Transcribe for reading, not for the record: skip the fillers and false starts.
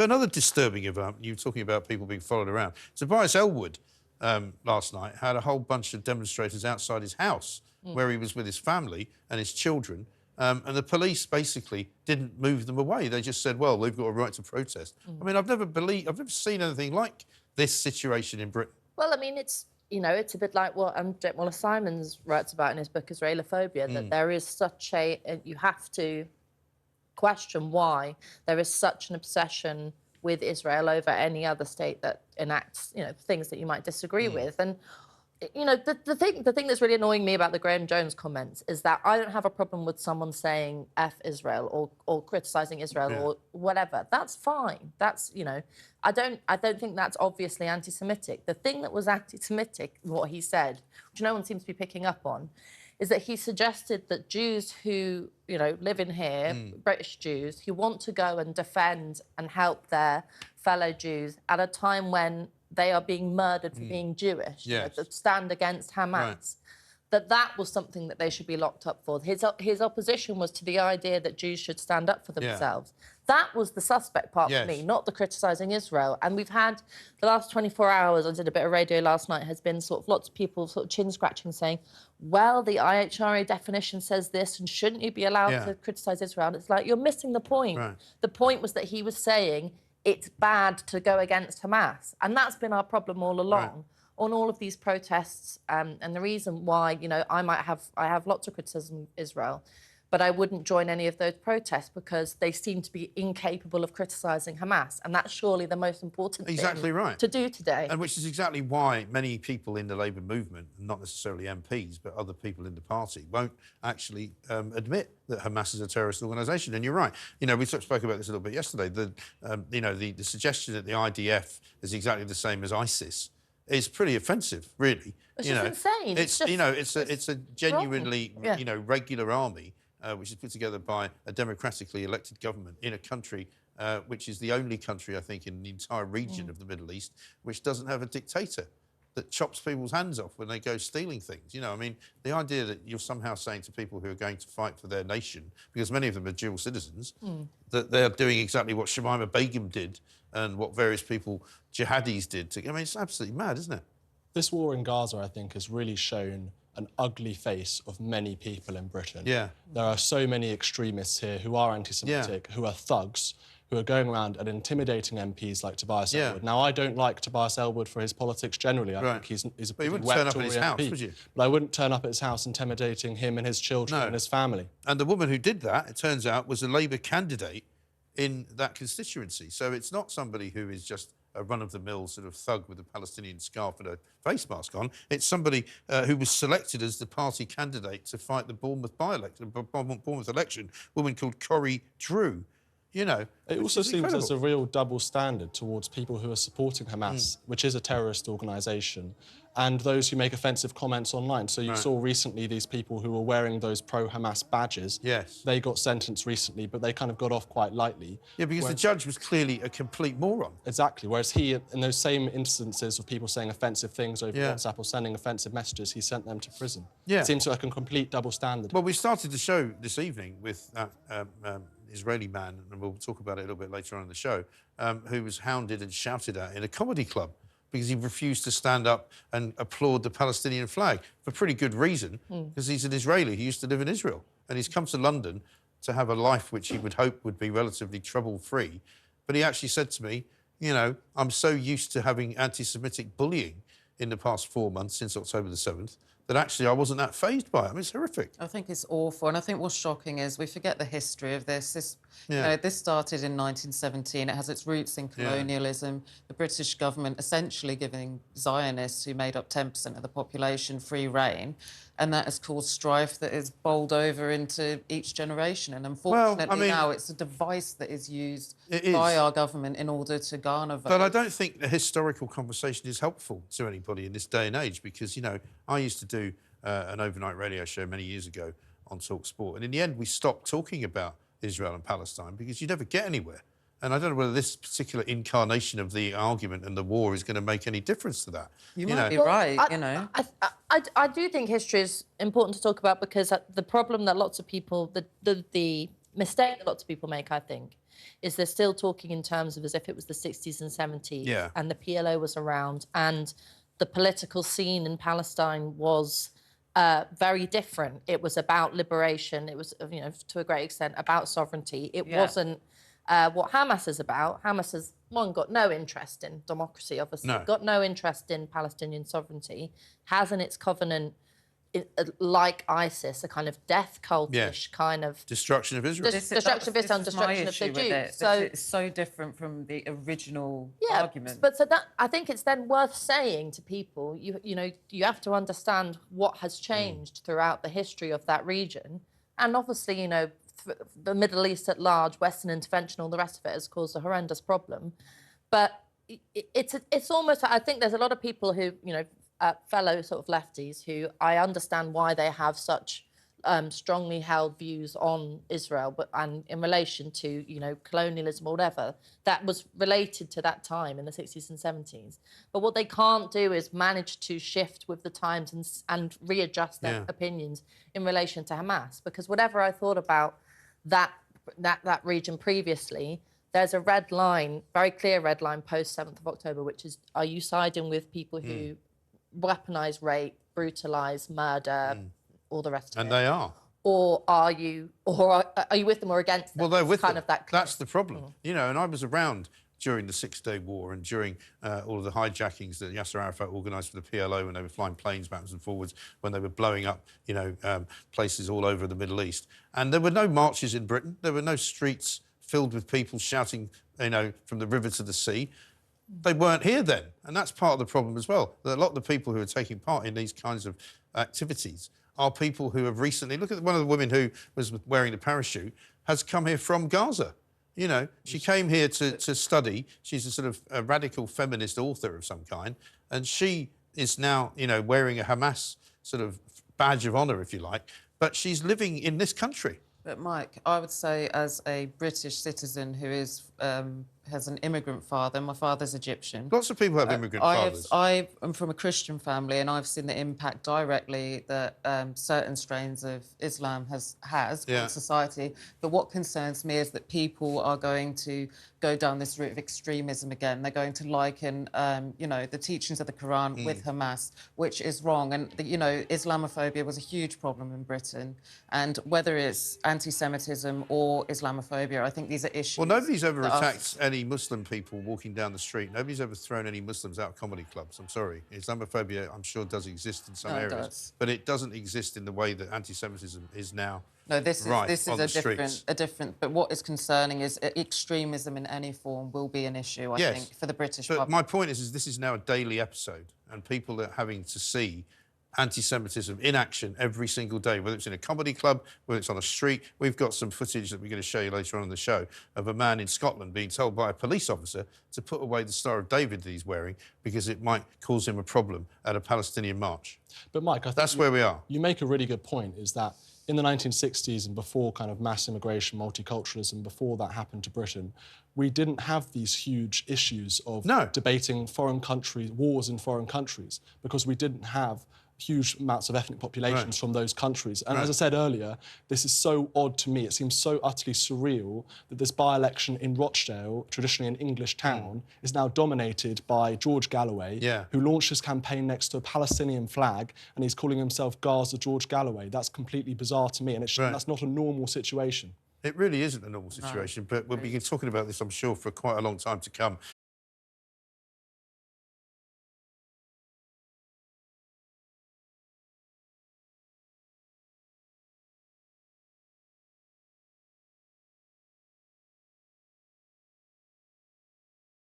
But another disturbing event, you were talking about people being followed around. Tobias Ellwood last night had a whole bunch of demonstrators outside his house where he was with his family and his children. And the police basically didn't move them away. They just said, well, they've got a right to protest. I mean, I've never seen anything like this situation in Britain. Well, I mean, it's, you know, it's a bit like what Jack Wallace-Simons writes about in his book Israelophobia, that there is such you have to question why there is such an obsession with Israel over any other state that enacts, you know, things that you might disagree with. And, you know, the thing that's really annoying me about the Graham Jones comments is that I don't have a problem with someone saying F Israel or criticising Israel or whatever. That's fine. That's, you know, I don't think that's obviously anti-Semitic. The thing that was anti-Semitic, what he said, which no one seems to be picking up on, is that he suggested that Jews who, you know, live in here, British Jews, who want to go and defend and help their fellow Jews at a time when they are being murdered for being Jewish, you know, that stand against Hamas, that was something that they should be locked up for. His opposition was to the idea that Jews should stand up for themselves. That was the suspect part for me, not the criticising Israel. And we've had the last 24 hours, I did a bit of radio last night, has been sort of lots of people sort of chin-scratching saying, well, the IHRA definition says this, and shouldn't you be allowed to criticise Israel? And it's like, you're missing the point. The point was that he was saying it's bad to go against Hamas. And that's been our problem all along. On all of these protests, and the reason why, you know, I have lots of criticism of Israel, but I wouldn't join any of those protests because they seem to be incapable of criticising Hamas, and that's surely the most important thing to do today. And which is exactly why many people in the Labour movement, not necessarily MPs, but other people in the party, won't actually admit that Hamas is a terrorist organisation. And you're right. You know, we spoke about this a little bit yesterday. You know, the suggestion that the IDF is exactly the same as ISIS is pretty offensive, really. It's just insane. It's just, you know, it's a genuinely you know, regular army which is put together by a democratically elected government in a country which is the only country, I think, in the entire region of the Middle East which doesn't have a dictator that chops people's hands off when they go stealing things. You know, I mean, the idea that you're somehow saying to people who are going to fight for their nation, because many of them are dual citizens, that they're doing exactly what Shamima Begum did and what various people, jihadis, did. I mean, it's absolutely mad, isn't it? This war in Gaza, I think, has really shown an ugly face of many people in Britain. There are so many extremists here who are anti-Semitic, who are thugs, who are going around and intimidating MPs like Tobias Ellwood. Now, I don't like Tobias Ellwood for his politics generally. I think he's a pretty wet Tory MP. But you wouldn't turn up at his house, would you? But I wouldn't turn up at his house intimidating him and his children and his family. And the woman who did that, it turns out, was a Labour candidate in that constituency. So it's not somebody who is just a run-of-the-mill sort of thug with a Palestinian scarf and a face mask on. It's somebody who was selected as the party candidate to fight the Bournemouth election, a woman called Corrie Drew. You know, it also seems there's a real double standard towards people who are supporting Hamas, which is a terrorist organisation, and those who make offensive comments online. So you saw recently these people who were wearing those pro-Hamas badges. They got sentenced recently, but they kind of got off quite lightly. Yeah, because the judge was clearly a complete moron. Exactly. Whereas he, in those same instances of people saying offensive things over WhatsApp or sending offensive messages, he sent them to prison. It seems like a complete double standard. Well, we started the show this evening with Israeli man, and we'll talk about it a little bit later on in the show, who was hounded and shouted at in a comedy club because he refused to stand up and applaud the Palestinian flag for pretty good reason, because he's an Israeli who used to live in Israel, and he's come to London to have a life which he would hope would be relatively trouble-free. But he actually said to me, you know, I'm so used to having anti-Semitic bullying in the past 4 months, since October the 7th, that actually I wasn't that fazed by it. I mean, it's horrific. I think it's awful, and I think what's shocking is we forget the history of this. You know, this started in 1917. It has its roots in colonialism. The British government essentially giving Zionists, who made up 10% of the population, free rein, and that has caused strife that is bowled over into each generation. And unfortunately, now it's a device that is used by our government in order to garner votes. But I don't think the historical conversation is helpful to anybody in this day and age, because, you know, I used to do an overnight radio show many years ago on talkSPORT, and in the end we stopped talking about Israel and Palestine because you never get anywhere. And I don't know whether this particular incarnation of the argument and the war is going to make any difference to that. You might be right, you know. I do think history is important to talk about, because the problem that lots of people, the mistake that lots of people make, I think, is they're still talking in terms of as if it was the 60s and 70s and the PLO was around and the political scene in Palestine was very different. It was about liberation. It was, you know, to a great extent about sovereignty. It wasn't what Hamas is about. Hamas has, one, got no interest in democracy, obviously, got no interest in Palestinian sovereignty, has in its covenant, like ISIS, a kind of death cultish kind of... Destruction of Israel. Destruction of Israel and destruction of the Jews. So it's so different from the original argument. But so that, I think it's then worth saying to people, you know, you have to understand what has changed throughout the history of that region. And obviously, you know, the Middle East at large, Western intervention, all the rest of it has caused a horrendous problem. But it's almost, I think there's a lot of people who, you know, fellow sort of lefties who I understand why they have such strongly held views on Israel, and in relation to, you know, colonialism or whatever, that was related to that time in the 60s and 70s. But what they can't do is manage to shift with the times and readjust their opinions in relation to Hamas. Because whatever I thought about that region previously, there's a red line, very clear red line post 7th of October, which is, are you siding with people who weaponise rape, brutalise, murder, all the rest of it? And they are. Or are you with them or against them? Well, they're with them. That's the problem. You know, and I was around during the Six-Day War and during all of the hijackings that Yasser Arafat organised for the PLO when they were flying planes backwards and forwards, when they were blowing up, you know, places all over the Middle East. And there were no marches in Britain. There were no streets filled with people shouting, you know, from the river to the sea. They weren't here then. And that's part of the problem as well. That a lot of the people who are taking part in these kinds of activities are people who have recently... Look at one of the women who was wearing the parachute has come here from Gaza. You know, she came here to study. She's a sort of a radical feminist author of some kind. And she is now, you know, wearing a Hamas sort of badge of honour, if you like. But she's living in this country. But, Mike, I would say as a British citizen who is has an immigrant father, my father's Egyptian. Lots of people have immigrant fathers. I am from a Christian family and I've seen the impact directly that certain strains of Islam has on society. But what concerns me is that people are going to go down this route of extremism again. They're going to liken, you know, the teachings of the Quran with Hamas, which is wrong. And, you know, Islamophobia was a huge problem in Britain. And whether it's anti-Semitism or Islamophobia, I think these are issues... Well, nobody's ever attacked any Muslim people walking down the street. Nobody's ever thrown any Muslims out of comedy clubs. I'm sorry. Islamophobia, I'm sure, does exist in some areas. But it doesn't exist in the way that anti-Semitism is now. No, this is a different... But what is concerning is extremism in any form will be an issue, I think, for the British public. But my point is this is now a daily episode, and people are having to see anti-Semitism in action every single day, whether it's in a comedy club, whether it's on a street. We've got some footage that we're going to show you later on in the show of a man in Scotland being told by a police officer to put away the Star of David that he's wearing because it might cause him a problem at a Palestinian march. But, Mike, I think that's where we are. You make a really good point, is that in the 1960s and before kind of mass immigration, multiculturalism, before that happened to Britain, we didn't have these huge issues of debating foreign countries, wars in foreign countries, because we didn't have huge amounts of ethnic populations from those countries. And as I said earlier, this is so odd to me. It seems so utterly surreal that this by-election in Rochdale, traditionally an English town, is now dominated by George Galloway, who launched his campaign next to a Palestinian flag, and he's calling himself Gaza George Galloway. That's completely bizarre to me, and that's not a normal situation. It really isn't a normal situation, but we'll be talking about this, I'm sure, for quite a long time to come.